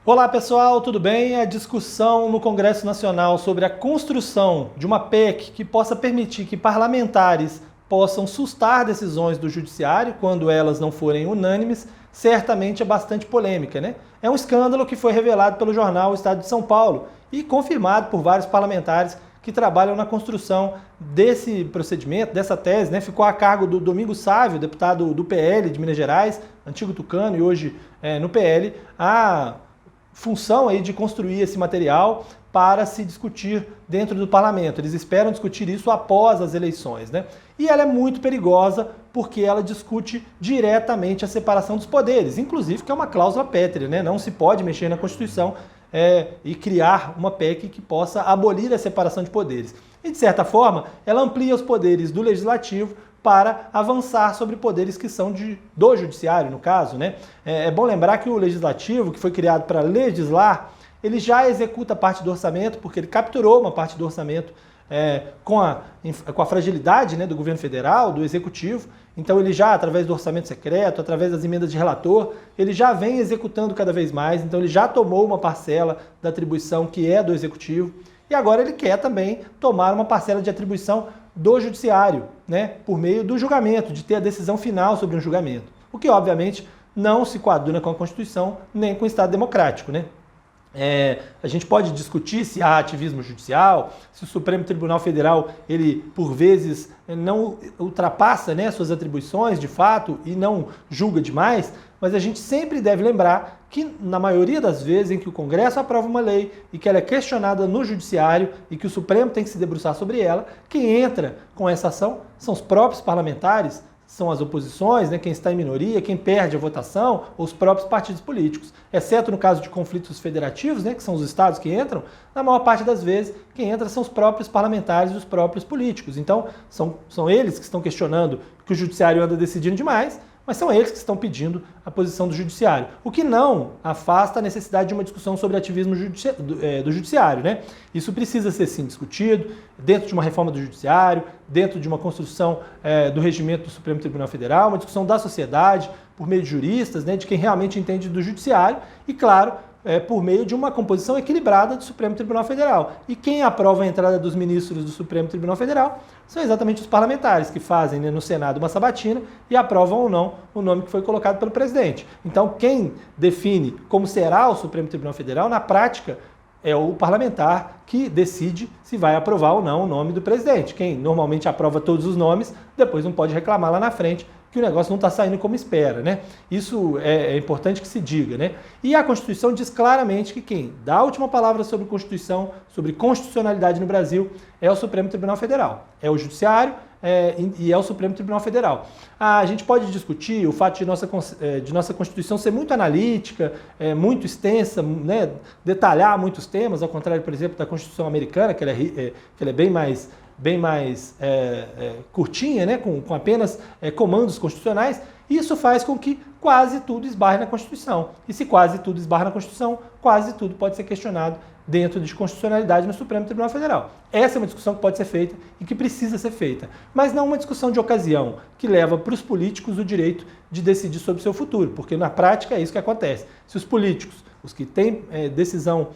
Olá pessoal, tudo bem? A discussão no Congresso Nacional sobre a construção de uma PEC que possa permitir que parlamentares possam sustar decisões do Judiciário quando elas não forem unânimes, certamente é bastante polêmica, né? É um escândalo que foi revelado pelo jornal Estado de São Paulo e confirmado por vários parlamentares que trabalham na construção desse procedimento, dessa tese, né? Ficou a cargo do Domingos Sávio, deputado do PL de Minas Gerais, antigo tucano e hoje no PL, a função aí de construir esse material para se discutir dentro do parlamento. Eles esperam discutir isso após as eleições, né? E ela é muito perigosa porque ela discute diretamente a separação dos poderes, inclusive que é uma cláusula pétrea, né? Não se pode mexer na Constituição e criar uma PEC que possa abolir a separação de poderes. E, de certa forma, ela amplia os poderes do Legislativo para avançar sobre poderes que são do Judiciário, no caso, né? É bom lembrar que o Legislativo, que foi criado para legislar, ele já executa parte do orçamento, porque ele capturou uma parte do orçamento com a fragilidade, né, do governo federal, do Executivo. Então ele já, através do orçamento secreto, através das emendas de relator, ele já vem executando cada vez mais, então ele já tomou uma parcela da atribuição que é do Executivo, e agora ele quer também tomar uma parcela de atribuição do Judiciário, né, por meio do julgamento, de ter a decisão final sobre um julgamento. O que, obviamente, não se coaduna com a Constituição nem com o Estado democrático, né? A gente pode discutir se há ativismo judicial, se o Supremo Tribunal Federal, ele, por vezes, não ultrapassa, né, suas atribuições, de fato, e não julga demais, mas a gente sempre deve lembrar que, na maioria das vezes em que o Congresso aprova uma lei e que ela é questionada no Judiciário e que o Supremo tem que se debruçar sobre ela, quem entra com essa ação são os próprios parlamentares, são as oposições, né, quem está em minoria, quem perde a votação, ou os próprios partidos políticos. Exceto no caso de conflitos federativos, né, que são os estados que entram, na maior parte das vezes, quem entra são os próprios parlamentares e os próprios políticos. Então, são eles que estão questionando que o judiciário anda decidindo demais, mas são eles que estão pedindo a posição do judiciário. O que não afasta a necessidade de uma discussão sobre ativismo do judiciário, né? Isso precisa ser, sim, discutido dentro de uma reforma do judiciário, dentro de uma construção do regimento do Supremo Tribunal Federal, uma discussão da sociedade, por meio de juristas, né, de quem realmente entende do judiciário e, claro, por meio de uma composição equilibrada do Supremo Tribunal Federal. E quem aprova a entrada dos ministros do Supremo Tribunal Federal são exatamente os parlamentares, que fazem, né, no Senado uma sabatina e aprovam ou não o nome que foi colocado pelo presidente. Então, quem define como será o Supremo Tribunal Federal, na prática, é o parlamentar que decide se vai aprovar ou não o nome do presidente. Quem normalmente aprova todos os nomes, depois não pode reclamar lá na frente que o negócio não está saindo como espera, né? Isso é importante que se diga, né? E a Constituição diz claramente que quem dá a última palavra sobre Constituição, sobre constitucionalidade no Brasil, é o Supremo Tribunal Federal. É o Judiciário e é o Supremo Tribunal Federal. A gente pode discutir o fato de nossa Constituição ser muito analítica, muito extensa, né? Detalhar muitos temas, ao contrário, por exemplo, da Constituição americana, que ela é bem mais curtinha, né, com apenas comandos constitucionais. Isso faz com que quase tudo esbarre na Constituição. E se quase tudo esbarra na Constituição, quase tudo pode ser questionado dentro de constitucionalidade no Supremo Tribunal Federal. Essa é uma discussão que pode ser feita e que precisa ser feita, mas não uma discussão de ocasião que leva para os políticos o direito de decidir sobre o seu futuro, porque na prática é isso que acontece. Se os políticos, os que têm decisão,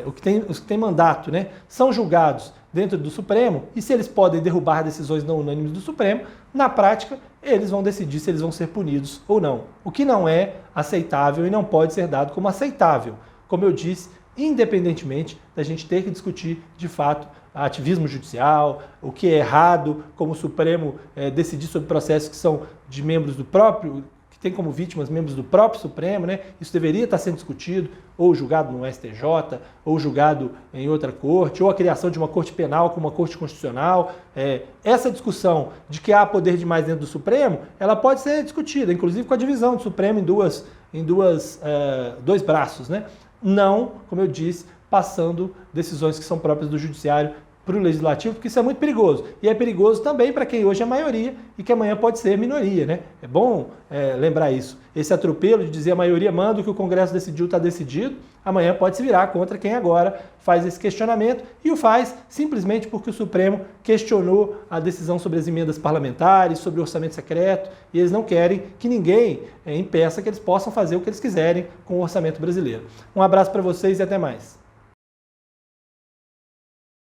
os que têm mandato, né, são julgados dentro do Supremo, e se eles podem derrubar decisões não unânimes do Supremo, na prática, eles vão decidir se eles vão ser punidos ou não. O que não é aceitável e não pode ser dado como aceitável. Como eu disse, independentemente da gente ter que discutir, de fato, ativismo judicial, o que é errado, como o Supremo decidir sobre processos que são de membros do próprio, que tem como vítimas membros do próprio Supremo, né? Isso deveria estar sendo discutido, ou julgado no STJ, ou julgado em outra corte, ou a criação de uma corte penal com uma corte constitucional. Essa discussão de que há poder demais dentro do Supremo, ela pode ser discutida, inclusive com a divisão do Supremo em dois braços, né? Não, como eu disse, passando decisões que são próprias do Judiciário para o Legislativo, porque isso é muito perigoso. E é perigoso também para quem hoje é maioria e que amanhã pode ser minoria, né? É bom lembrar isso. Esse atropelo de dizer a maioria manda, o que o Congresso decidiu está decidido, amanhã pode se virar contra quem agora faz esse questionamento e o faz simplesmente porque o Supremo questionou a decisão sobre as emendas parlamentares, sobre o orçamento secreto, e eles não querem que ninguém impeça que eles possam fazer o que eles quiserem com o orçamento brasileiro. Um abraço para vocês e até mais.